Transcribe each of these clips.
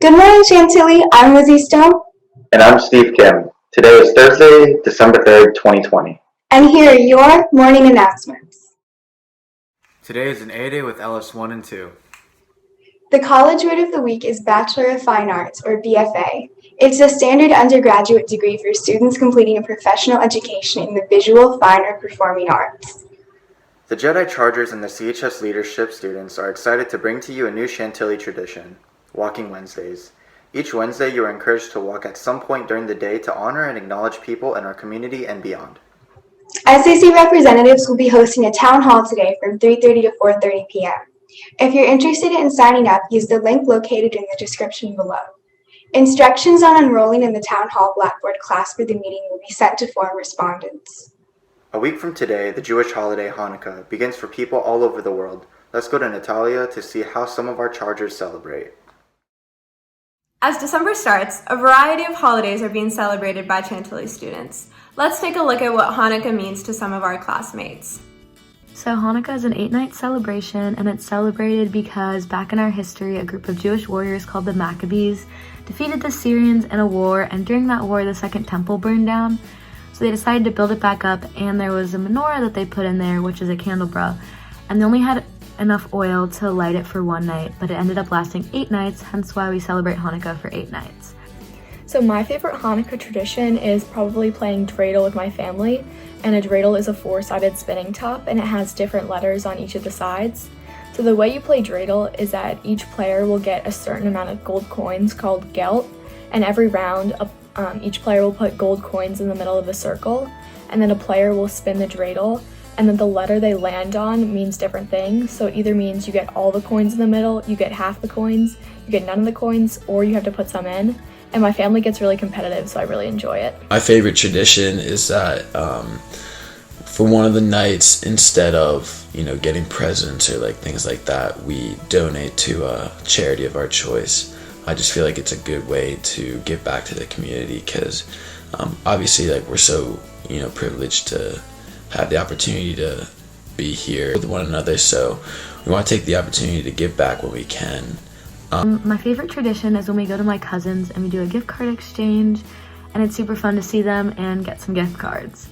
Good morning, Chantilly. I'm Lizzie Stone. And I'm Steve Kim. Today is Thursday, December 3rd, 2020. And here are your morning announcements. Today is an A Day with Ellis 1 and 2. The college word of the week is Bachelor of Fine Arts, or BFA. It's a standard undergraduate degree for students completing a professional education in the visual, fine, or performing arts. The Jedi Chargers and the CHS leadership students are excited to bring to you a new Chantilly tradition, Walking Wednesdays. Each Wednesday, you are encouraged to walk at some point during the day to honor and acknowledge people in our community and beyond. SAC representatives will be hosting a town hall today from 3:30 to 4:30 p.m. If you're interested in signing up, use the link located in the description below. Instructions on enrolling in the town hall Blackboard class for the meeting will be sent to forum respondents. A week from today, the Jewish holiday Hanukkah begins for people all over the world. Let's go to Natalia to see how some of our Chargers celebrate. As December starts, a variety of holidays are being celebrated by Chantilly students. Let's take a look at what Hanukkah means to some of our classmates. So Hanukkah is an 8-night celebration, and it's celebrated because back in our history, a group of Jewish warriors called the Maccabees defeated the Syrians in a war, and during that war, the Second Temple burned down. So they decided to build it back up, and there was a menorah that they put in there, which is a candelabra, and they only had enough oil to light it for one night, but it ended up lasting 8 nights, hence why we celebrate Hanukkah for 8 nights. So my favorite Hanukkah tradition is probably playing dreidel with my family, and a dreidel is a 4-sided spinning top, and it has different letters on each of the sides. So the way you play dreidel is that each player will get a certain amount of gold coins called gelt, and every round each player will put gold coins in the middle of a circle, and then a player will spin the dreidel, and then the letter they land on means different things. So it either means you get all the coins in the middle, you get half the coins, you get none of the coins, or you have to put some in. And my family gets really competitive, so I really enjoy it. My favorite tradition is that for one of the nights, instead of getting presents or things like that, we donate to a charity of our choice. I just feel like it's a good way to give back to the community because obviously we're so privileged to have the opportunity to be here with one another, so we want to take the opportunity to give back when we can. My favorite tradition is when we go to my cousins and we do a gift card exchange, and it's super fun to see them and get some gift cards.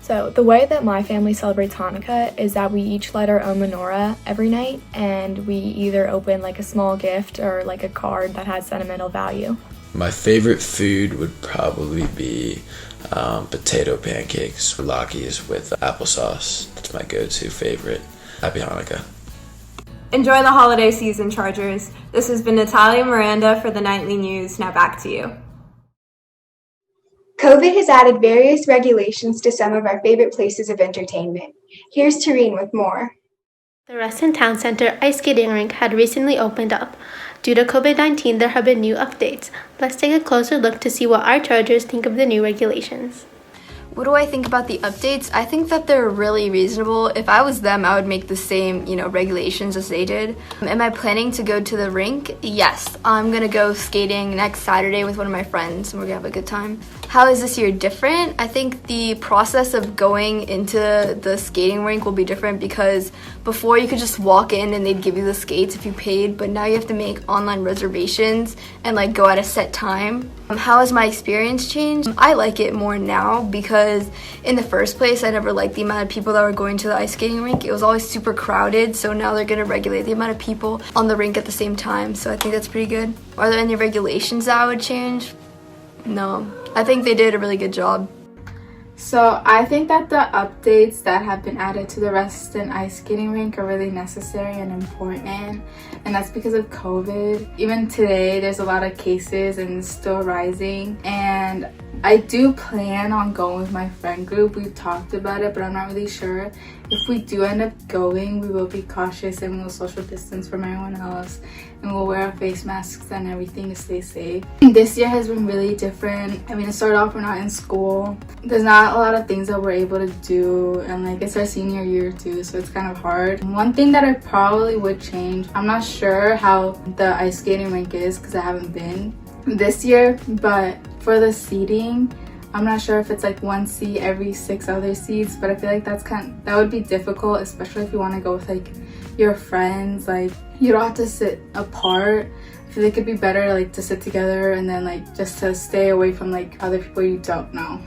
So the way that my family celebrates Hanukkah is that we each light our own menorah every night, and we either open a small gift or a card that has sentimental value. My favorite food would probably be potato pancakes, latkes with applesauce. That's my go-to favorite. Happy Hanukkah. Enjoy the holiday season, Chargers. This has been Natalia Miranda for the Nightly News. Now back to you. COVID has added various regulations to some of our favorite places of entertainment. Here's Tareen with more. The Reston Town Center ice skating rink had recently opened up. Due to COVID-19, there have been new updates. Let's take a closer look to see what our Chargers think of the new regulations. What do I think about the updates? I think that they're really reasonable. If I was them, I would make the same, regulations as they did. Am I planning to go to the rink? Yes. I'm gonna go skating next Saturday with one of my friends, and we're gonna have a good time. How is this year different? I think the process of going into the skating rink will be different because before you could just walk in and they'd give you the skates if you paid, but now you have to make online reservations and go at a set time. How has my experience changed? I like it more now because in the first place, I never liked the amount of people that were going to the ice skating rink. It was always super crowded, so now they're gonna regulate the amount of people on the rink at the same time, so I think that's pretty good. Are there any regulations that I would change? No. I think they did a really good job. So I think that the updates that have been added to the Reston ice skating rink are really necessary and important, and that's because of COVID. Even today, there's a lot of cases and it's still rising, and I do plan on going with my friend group. We've talked about it, but I'm not really sure. If we do end up going, we will be cautious and we will social distance from everyone else, and we'll wear our face masks and everything to stay safe. This year has been really different. I mean, to start off, we're not in school. There's not a lot of things that we're able to do, and it's our senior year too, so it's kind of hard. One thing that I probably would change, I'm not sure how the ice skating rink is because I haven't been this year, but for the seating, I'm not sure if it's one seat every 6 other seats, but I feel like that would be difficult, especially if you want to go with your friends. Like, you don't have to sit apart. I feel like it'd be better like to sit together and then like just to stay away from like other people you don't know.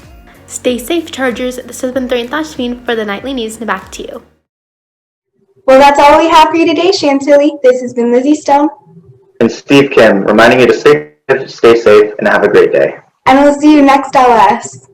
Stay safe, Chargers. This has been Thornton Ashvin for the Nightly News, and back to you. Well, that's all we have for you today, Chantilly. This has been Lizzie Stone. And Steve Kim reminding you to stay safe and have a great day. And we'll see you next LS.